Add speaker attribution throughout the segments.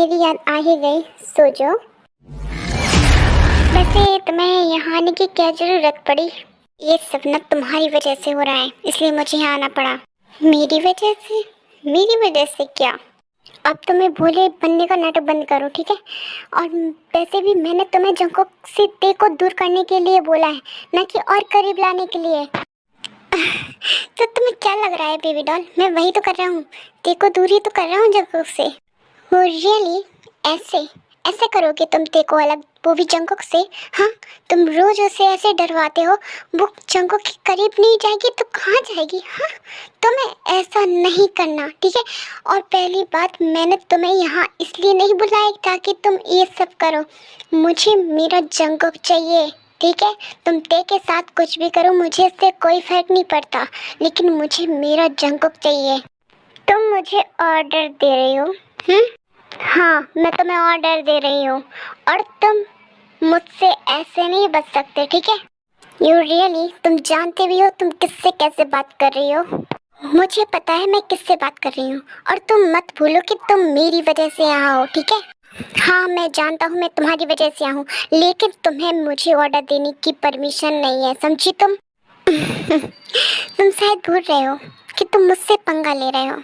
Speaker 1: मेरी याद आ ही गई। सो जाओ। वैसे तुम्हें यहाँ आने की क्या जरूरत पड़ी? ये सब ना तुम्हारी वजह से हो रहा है, इसलिए मुझे यहाँ आना पड़ा। मेरी वजह से? मेरी वजह से क्या? अब तुम्हें भोले बनने का नाटक बंद करो, ठीक है? और वैसे भी मैंने तुम्हें जंगकोक से ते को दूर करने के लिए बोला है, ना कि और करीब लाने के लिए। तो तुम्हें क्या लग रहा है बेबी डॉल, मैं वही तो कर रहा हूँ, ते को दूर ही तो कर रहा हूँ जंगकोक से। वो रियली? ऐसे ऐसे करोगे तुम ते को अलग, वो भी जंगकोक से? हाँ, तुम रोज उसे ऐसे डरवाते हो। वो जंगकोक के करीब नहीं जाएगी तो कहाँ जाएगी? हाँ, तुम्हें ऐसा नहीं करना, ठीक है? और पहली बात, मैंने तुम्हें यहाँ इसलिए नहीं बुलाया ताकि तुम ये सब करो। मुझे मेरा जंगकोक चाहिए, ठीक है? तुम ते के साथ कुछ भी करो, मुझे इससे कोई फर्क नहीं पड़ता, लेकिन मुझे मेरा जंगकोक चाहिए। तुम मुझे ऑर्डर दे रही हो? हाँ, मैं तुम्हें ऑर्डर दे रही हूँ, और तुम मुझसे ऐसे नहीं बच सकते, ठीक है? You really? तुम जानते भी हो तुम किससे कैसे बात कर रही हो? मुझे पता है मैं किससे बात कर रही हूँ, और तुम मत भूलो कि तुम मेरी वजह से यहाँ हो, ठीक है? हाँ, मैं जानता हूँ मैं तुम्हारी वजह से यहाँ हूँ, लेकिन तुम्हें मुझे ऑर्डर देने की परमिशन नहीं है, समझी तुम? तुम शायद भूल रहे हो कि तुम मुझसे पंगा ले रहे हो।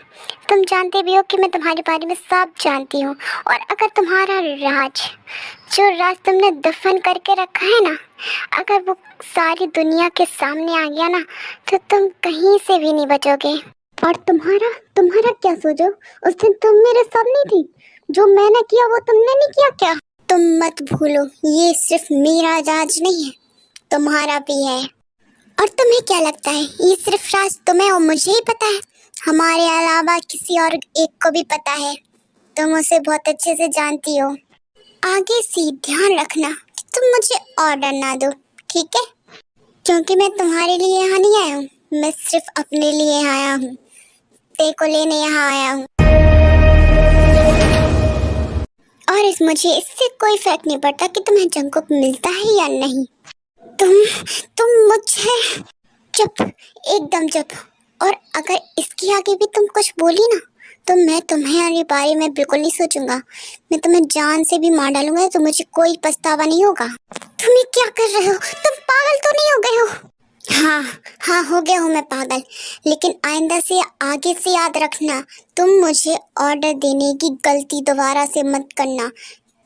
Speaker 1: तुम जानते भी हो कि मैं तुम्हारे बारे में सब जानती हूँ, और अगर तुम्हारा राज, जो राज तुमने दफन करके रखा है ना, अगर वो सारी दुनिया के सामने आ गया ना, तो तुम कहीं से भी नहीं बचोगे। और तुम्हारा तुम्हारा क्या सोचो? उस दिन तुम मेरे साथ नहीं थी? जो मैंने किया वो तुमने नहीं किया क्या? तुम मत भूलो, ये सिर्फ मेरा राज नहीं है, तुम्हारा भी है। और तुम्हें क्या लगता है ये सिर्फ राज तुम्हें और मुझे ही पता है? हमारे अलावा किसी और एक को भी पता है। तुम उसे बहुत अच्छे से जानती हो। आगे से ध्यान रखना कि तुम मुझे ऑर्डर ना दो, ठीक है? क्योंकि मैं तुम्हारे लिए यहाँ नहीं आया हूँ, मैं सिर्फ अपने लिए आया हूँ। ते को लेने यहाँ आया हूँ, और मुझे इससे कोई फर्क नहीं पड़ता कि तुम्हें जंगकोक मिलता है या नहीं। तुम मुझे चुप, एकदम चुप। और अगर इसके आगे भी तुम कुछ बोली ना, तो मैं तुम्हारे बारे में बिल्कुल नहीं सोचूंगा। मैं तुम्हें जान से भी मार डालूंगा, तो मुझे कोई पछतावा नहीं होगा। तुम ये क्या कर रहे हो? तुम पागल तो नहीं हो गए हो? हाँ हाँ, हो गया हूँ मैं पागल, लेकिन आइंदा से आगे से याद रखना, तुम मुझे ऑर्डर देने की गलती दोबारा से मत करना।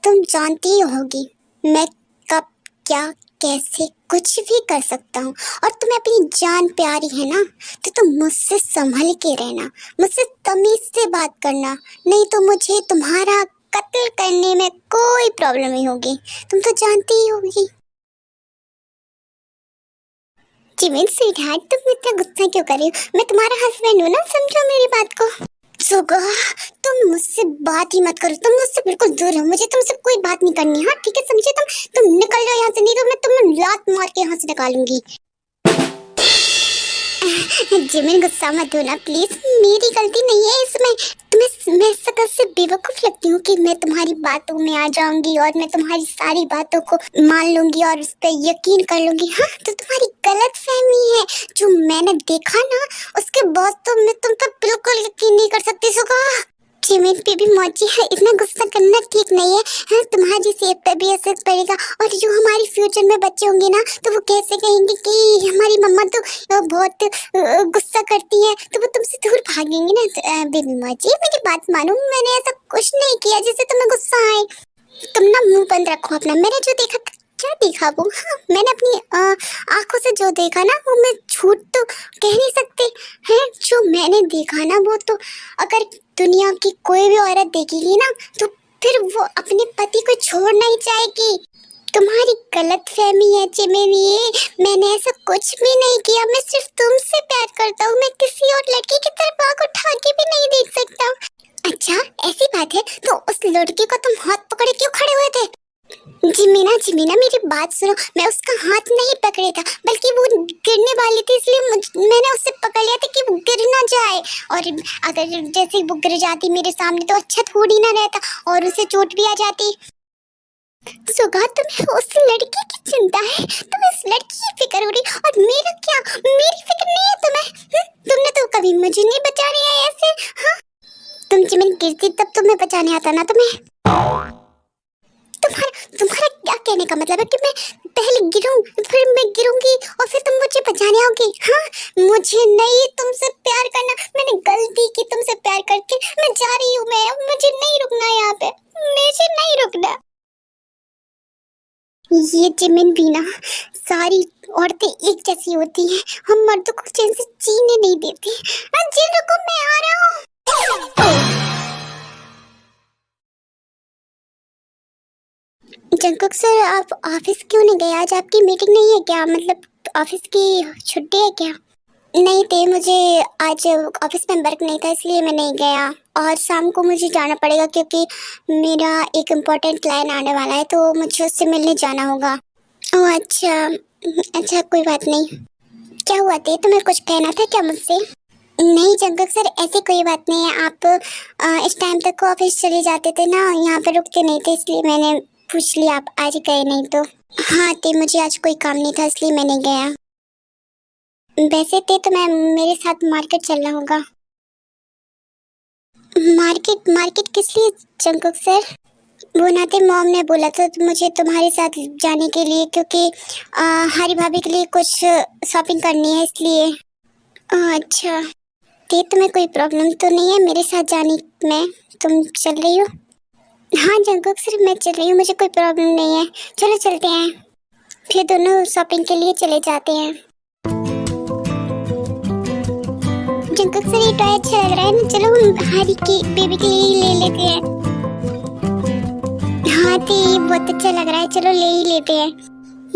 Speaker 1: तुम जानती ही होगी मैं कब, क्या, कैसे कुछ भी कर सकता हूँ। और तुम्हें अपनी जान प्यारी है ना, तो तुम मुझसे संभल के रहना, मुझसे तमीज से बात करना, नहीं तो मुझे तुम्हारा कत्ल करने में कोई प्रॉब्लम नहीं होगी। तुम तो जानती ही होगी। जिमिन स्वीटहार्ट, तुम इतना गुस्सा क्यों कर रही हो? मैं तुम्हारा हस्बैंड हूँ ना, समझो मेरी बात को। सुगा, तुम मुझसे बात ही मत करो, तुम मुझसे बिल्कुल दूर रहो, मुझे तुमसे कोई बात नहीं करनी। हाँ ठीक है, समझे? तुम निकल जाओ यहाँ से, नहीं तो मैं तुम्हें लात मार के यहाँ से निकालूंगी। जिमिन, गुस्सा मत होना प्लीज, मेरी गलती नहीं है इसमें। मैं सकल से बेवकूफ लगती हूँ कि मैं तुम्हारी बातों में आ जाऊंगी और मैं तुम्हारी सारी बातों को मान लूंगी और उस पर यकीन कर लूंगी। हाँ, तो तुम्हारी गलत फहमी है। जो मैंने देखा ना, उसके बाद तो मैं तुम पर बिल्कुल यकीन नहीं कर सकती। सुगा, जिमिन बेबी मौजी है, इतना गुस्सा करना ठीक नहीं है। हाँ, तुम्हारी सेहत पे भी असर पड़ेगा, और जो हमारी फ्यूचर में बच्चे होंगे ना, तो वो कैसे कहेंगे कि हमारी मम्मा तो बहुत गुस्सा करती है, तो वो तुमसे दूर भागेंगे ना। तो, बेबी मौजी मेरी बात मानो, मैंने ऐसा कुछ नहीं किया जिससे तुम्हें गुस्सा आए। तुम ना मुंह बंद रखो अपना। मैंने जो देखा, क्या देखा वो? हाँ, मैंने अपनी आंखों से जो देखा ना, वो मैं झूठ तो कह नहीं सकते हैं। जो मैंने देखा ना, वो तो अगर दुनिया की कोई भी औरत देखेगी ना, तो फिर वो अपने पति को छोड़ना ही चाहेगी। तुम्हारी गलत फहमी है जिमिन, ये मैंने ऐसा कुछ भी नहीं किया। मैं सिर्फ तुमसे प्यार करता हूँ, मैं किसी और लड़की की तरफ आँख उठा के भी नहीं देख सकता। अच्छा, ऐसी बात है, तो उस लड़की को तुम हाथ पकड़े क्यों खड़े हुए थे? जिमीना, जिमीना मेरी बात सुनो, मैं उसका हाथ नहीं पकड़े था, बल्कि वो गिरने वाली थी, इसलिए मैंने उससे पकड़ लिया था कि वो गिर ना जाए। और अगर जैसे वो गिर जाती मेरे सामने तो अच्छा थोड़ी ना रहता, और उसे चोट भी आ जाती। सुगा, तुम्हें उस लड़की की चिंता है, तुम्हें इस लड़की की फिक्र हो रही, और मेरा क्या? मेरी फिक्र नहीं है तुम्हें? तुमने तो कभी मुझे नहीं बचा रही है ऐसे। हाँ, तुम जिमिन गिरती तब तुम्हें बचाने आता ना तुम्हें। तुम्हारा तुम्हारा क्या कहने का मतलब है कि मैं पहले गिरूं, फिर मैं गिरूंगी और फिर तुम मुझे बचाने आओगी? हाँ, मुझे नहीं तुमसे प्यार करना, मैंने गलती की तुमसे प्यार करके। मैं जा रही हूँ, मैं मुझे नहीं रुकना यहाँ पे, मुझे नहीं रुकना। ये जिमिन भी ना, सारी औरतें एक जैसी होती हैं, हम मर्दों को चैन से जीने नहीं देती। जी रुको, मैं आ रहा हूँ। जंकुक सर, आप ऑफिस क्यों नहीं गए? आज आपकी मीटिंग नहीं है क्या? मतलब ऑफिस की छुट्टी है क्या? नहीं थे, मुझे आज ऑफिस में वर्क नहीं था इसलिए मैं नहीं गया। और शाम को मुझे जाना पड़ेगा क्योंकि मेरा एक इम्पोर्टेंट क्लाइंट आने वाला है, तो मुझे उससे मिलने जाना होगा। ओह अच्छा, अच्छा कोई बात नहीं। क्या हुआ थे, तुम्हें कुछ कहना था क्या मुझसे? नहीं जंकुक सर, ऐसी कोई बात नहीं है। आप इस टाइम तक ऑफिस चले जाते थे ना, यहाँ पे रुकते नहीं थे, इसलिए मैंने पूछ लिया आप आज गए नहीं तो। हाँ ते, मुझे आज कोई काम नहीं था इसलिए मैं नहीं गया। वैसे थे तो मैं मेरे साथ मार्केट चलना होगा। मार्केट? मार्केट किस लिए जंकुक सर? वो नाते मॉम ने बोला था तो मुझे तुम्हारे साथ जाने के लिए, क्योंकि हरी भाभी के लिए कुछ शॉपिंग करनी है इसलिए। अच्छा, ते तुम्हें कोई प्रॉब्लम तो नहीं है मेरे साथ जाने में? तुम चल रही हो? हाँ जंकुक सर, मैं चल रही हूँ, मुझे कोई प्रॉब्लम नहीं है। चलो चलते हैं, फिर दोनों शॉपिंग के लिए चले जाते हैं। जंकुक सर, ये टॉय अच्छा लग रहा है ना, चलो हम हरी की बेबी के लिए ही ले लेते हैं। हाँ ती, बहुत अच्छा लग रहा है, चलो ले ही लेते हैं।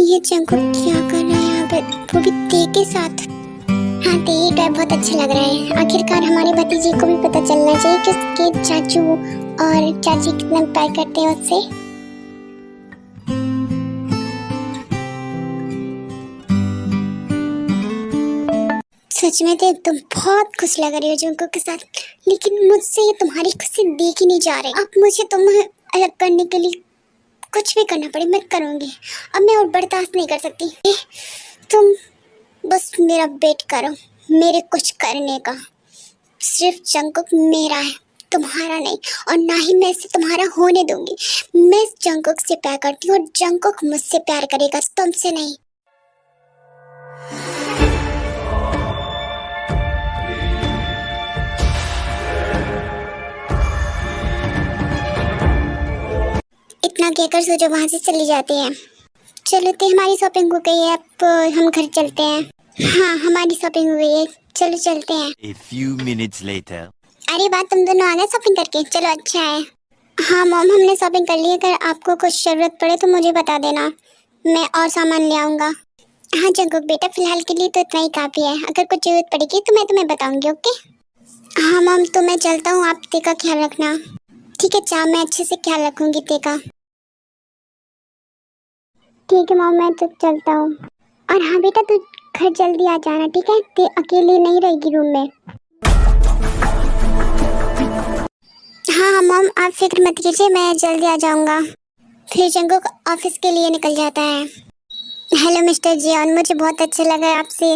Speaker 1: ये जंकुक क्या कर रहा है यहाँ पे, वो भी ते के साथ? हाँ ती, ये टॉय बहुत अच्छा लग रहा है। आखिरकार हमारे भतीजे को भी पता चलना चाहिए कि उसके चाचू और चाची कितना प्यार करते हैं उससे। सच में तो तुम बहुत खुश लग रही हो जंकुक के साथ, लेकिन मुझसे ये तुम्हारी खुशी देख ही नहीं जा रही। अब मुझे तुम्हें अलग करने के लिए कुछ भी करना पड़े मैं करूंगी। अब मैं और बर्दाश्त नहीं कर सकती। तुम बस मेरा वेट करो, मेरे कुछ करने का। सिर्फ जंकुक मेरा है, तुम्हारा नहीं, और ना ही मैं इसे तुम्हारा होने दूंगी। मैं जंकुक से प्यार करती हूँ और जंकुक मुझसे प्यार करेगा, तुमसे नहीं। इतना कहकर सोचो वहां से चली जाती है। चलो तो हमारी शॉपिंग हो गई है, अब हम घर चलते हैं। हाँ हमारी शॉपिंग हो गई है, चलो चलते हैं।
Speaker 2: A few minutes later.
Speaker 1: अरे बात, तुम दोनों आ गए शॉपिंग करके, चलो अच्छा है। हाँ मॉम, हमने शॉपिंग कर ली है, अगर आपको कुछ जरूरत पड़े तो मुझे बता देना, मैं और सामान ले आऊंगा। हाँ जंकुक बेटा, फिलहाल के लिए तो इतना ही काफी है, अगर कुछ जरूरत पड़ेगी तो मैं तुम्हें बताऊंगी, ओके? हाँ मॉम, तो मैं चलता हूँ, आप ते का ख्याल रखना। ठीक है चा, मैं अच्छे से ख्याल रखूंगी ते का। ठीक है मॉम, मैं तो चलता हूँ। और हाँ बेटा, तू घर जल्दी आ जाना, ठीक है? ते अकेली नहीं रहेगी रूम में। हाँ हाँ मॉम, आप फिक्र मत कीजिए, मैं जल्दी आ जाऊंगा। फिर जंकुक ऑफिस के लिए निकल जाता है। हेलो मिस्टर जियान, मुझे बहुत अच्छा लगा आपसे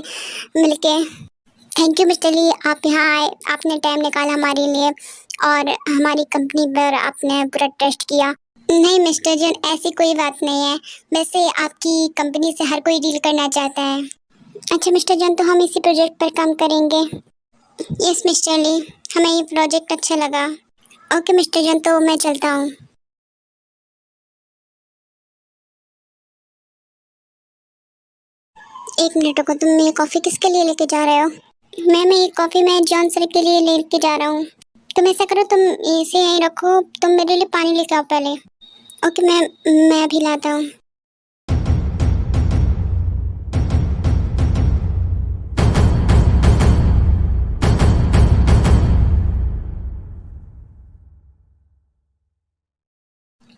Speaker 1: मिलके। थैंक यू मिस्टर ली, आप यहाँ आए, आपने टाइम निकाला हमारे लिए और हमारी कंपनी पर आपने पूरा ट्रस्ट किया। नहीं मिस्टर जॉन, ऐसी कोई बात नहीं है, वैसे आपकी कंपनी से हर कोई डील करना चाहता है। अच्छा मिस्टर जॉन, तो हम इसी प्रोजेक्ट पर काम करेंगे। यस मिस्टर ली, हमें ये प्रोजेक्ट अच्छा लगा। ओके मिस्टर जॉन, तो मैं चलता हूँ। एक मिनट रुको, तुम ये कॉफ़ी किसके लिए लेके जा रहे हो? मैम ये कॉफ़ी मैं जॉन सर के लिए लेके जा रहा हूँ। तुम ऐसा करो, तुम इसे यहीं रखो, तुम मेरे लिए पानी लेके आओ पहले। ओके मैम, मैं अभी लाता हूँ।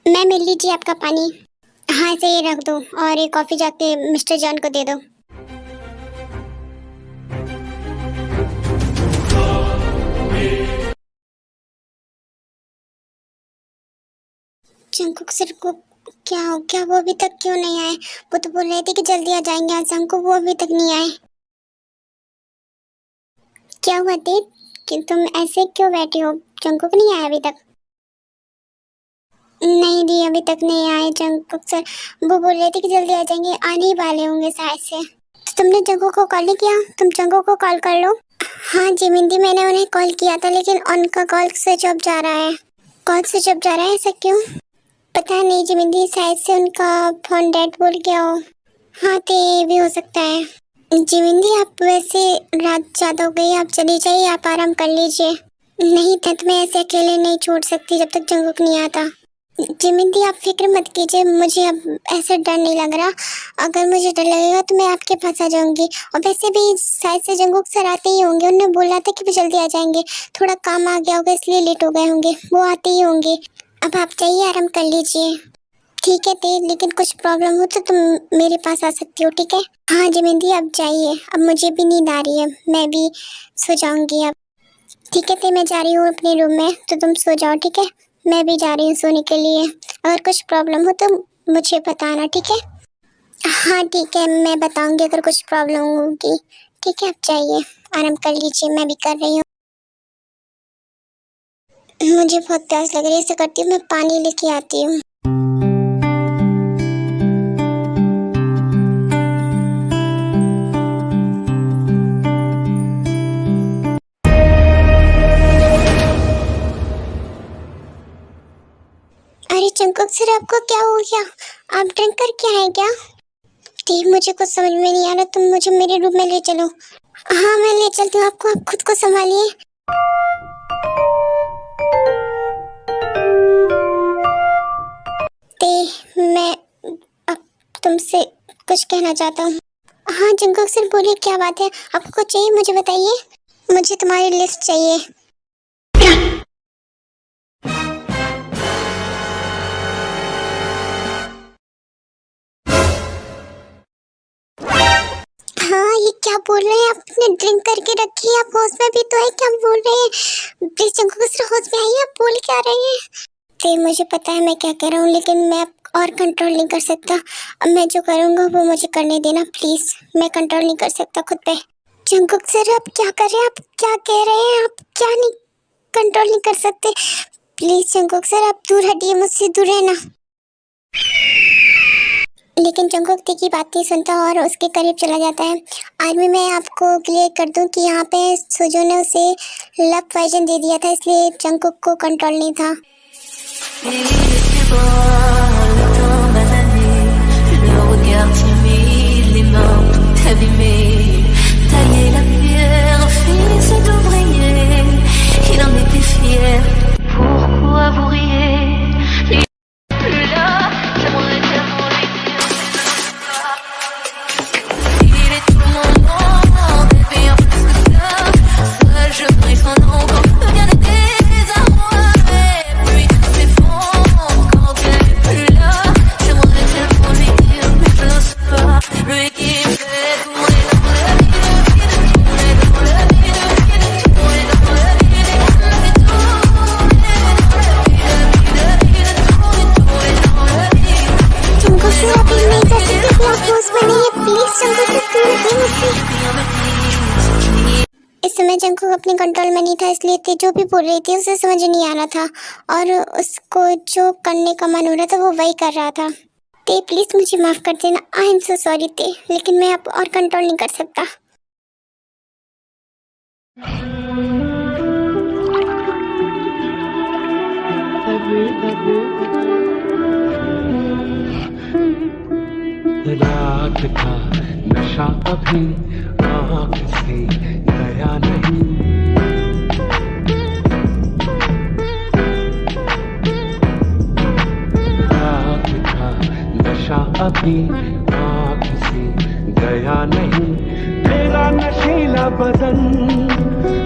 Speaker 1: मैम ले लीजिए आपका पानी। हाँ इसे ये रख दो और ये कॉफ़ी जाके मिस्टर जॉन को दे दो। जंकुक सर को क्या हो गया, वो अभी तक क्यों नहीं आए? वो तो बोल रहे थे कि जल्दी आ जाएंगे आज शाम को, वो अभी तक नहीं आए। क्या हुआ तेज, कि तुम ऐसे क्यों बैठी हो? जंकुक नहीं आया अभी तक? नहीं दी, अभी तक नहीं आए जंकुक सर। वो बोल रहे थे कि जल्दी आ जाएंगे, आने ही वाले होंगे शायद से। तो तुमने जंकुक को कॉल नहीं किया? तुम जंकुक को कॉल कर लो। हाँ जिमिंदी, मैंने उन्हें कॉल किया था लेकिन उनका कॉल स्विच ऑफ जा रहा है। कॉल स्विच ऑफ जा रहा है, ऐसा क्यों? पता नहीं जिमिंदी, शायद से उनका फोन डेड बोल गया हो। हाँ तो ये भी हो सकता है। जिमिंदी आप वैसे रात ज़्यादा हो गई, आप चली जाइए, आप आराम कर लीजिए। नहीं था तो मैं ऐसे अकेले नहीं छोड़ सकती जब तक जंकुक नहीं आता। जिमिंदी आप फिक्र मत कीजिए, मुझे अब ऐसा डर नहीं लग रहा। अगर मुझे डर लगेगा तो मैं आपके पास आ जाऊंगी। और वैसे भी शायद से जंकुक सर आते ही होंगे, उन्होंने बोला था कि वो जल्दी आ जाएंगे। थोड़ा काम आ गया होगा इसलिए लेट हो गए होंगे, वो आते ही होंगे। अब आप जाइए, आराम कर लीजिए। ठीक है ते, लेकिन कुछ प्रॉब्लम हो तो तुम मेरे पास आ सकती हो, ठीक है? हाँ जिमिंदी आप जाइए, अब मुझे भी नींद आ रही है, मैं भी सो जाऊंगी अब। ठीक है ते, मैं जा रही हूँ अपने रूम में, तो तुम सो जाओ, ठीक है? मैं भी जा रही हूँ सोने के लिए। अगर कुछ प्रॉब्लम हो तो मुझे बताना, ठीक है? हाँ ठीक है, मैं बताऊंगी अगर कुछ प्रॉब्लम होगी। ठीक है, आप जाइए, आराम कर लीजिए, मैं भी कर रही हूँ। मुझे बहुत प्यास लग रही है, ऐसा करती हूँ मैं पानी लेके आती हूँ। अरे जंकुक सर, आपको क्या हो गया? आप ड्रिंक करके आए क्या? ठीक, मुझे कुछ समझ में नहीं आ रहा, तुम मुझे मेरे रूम में ले चलो। हाँ मैं ले चलती हूँ आपको, आप खुद को संभालिए। मैं अब तुमसे कुछ कहना चाहता हूँ। हाँ जंकुक सर बोलिए, क्या बात है? आपको कुछ चाहिए मुझे बताइए। मुझे तुम्हारी लिस्ट चाहिए। हाँ ये क्या बोल रहे हैं? आपने ड्रिंक करके रखी है, आप होश में भी तो है, क्या बोल रहे हैं? प्लीज जंकुक सर होश में आइए, आप बोल क्या रहे हैं? तो मुझे पता है मैं क्या कह रहा हूँ, लेकिन मैं अब और कंट्रोल नहीं कर सकता। अब मैं जो करूँगा वो मुझे करने देना प्लीज, मैं कंट्रोल नहीं कर सकता खुद पे। जंकुक सर आप क्या कर रहे हैं? आप क्या कह रहे हैं? आप क्या नहीं कंट्रोल नहीं कर सकते? प्लीज जंकुक सर आप दूर हटिए, मुझसे दूर रहना। लेकिन जंकुक ती की बात नहीं सुनता और उसके करीब चला जाता है। आज भी मैं आपको क्लियर कर दूं कि यहाँ पे सुजो ने उसे लव पॉइजन दे दिया था, इसलिए जंकुक को कंट्रोल नहीं था। इस समय जंकुक अपने कंट्रोल में नहीं था, इसलिए ते जो भी बोल रही थी उसे समझ नहीं आ रहा था और उसको जो करने का मन हो रहा था वो वही कर रहा था। ते प्लीज मुझे माफ कर देना, आई एम सो सॉरी ते, लेकिन मैं अब और कंट्रोल नहीं कर सकता।
Speaker 3: रात का नशा अभी आँख से गया नहीं। रात का नशा अभी आँख से गया नहीं। तेरा नशीला बदन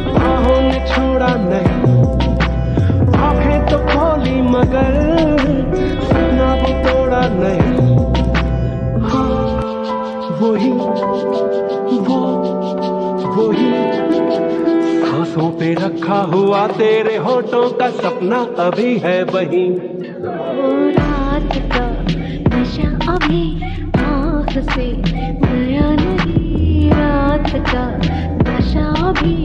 Speaker 3: बाहों ने छोड़ा नहीं। आँखें तो खोली मगर सपना वो तोड़ा नहीं। वही सांसों पे रखा हुआ तेरे होठों का सपना अभी है वही।
Speaker 4: रात का नशा अभी आँख से गया नहीं। रात का नशा अभी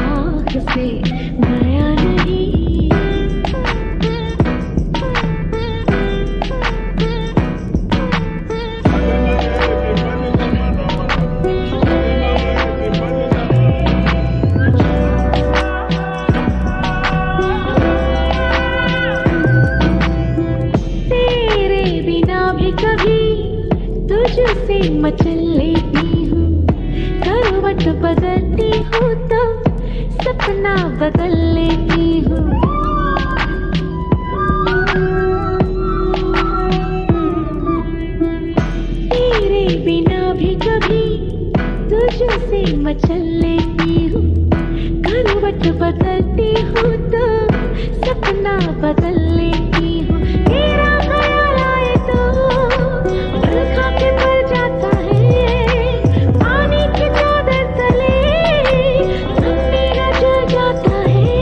Speaker 4: आँख से गया नहीं। से मचल लेती हूँ, करवट बदलती हूँ तो सपना बदल लेती हूँ। तेरे बिना भी कभी तुझसे मचल लेती हूँ, करवट बदलती हूँ तो सपना बदल लेती हूँ। तेरा ख्याल आए तो दिल खा के मर जाता है, पानी की चादर तले ठंडी न जल जाता है।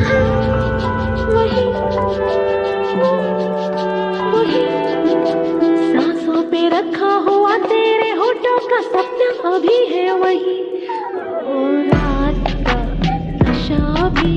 Speaker 4: हाँ, वही सांसों पे रखा हुआ तेरे होठों का सपना अभी है वही। ओ रात का नशा भी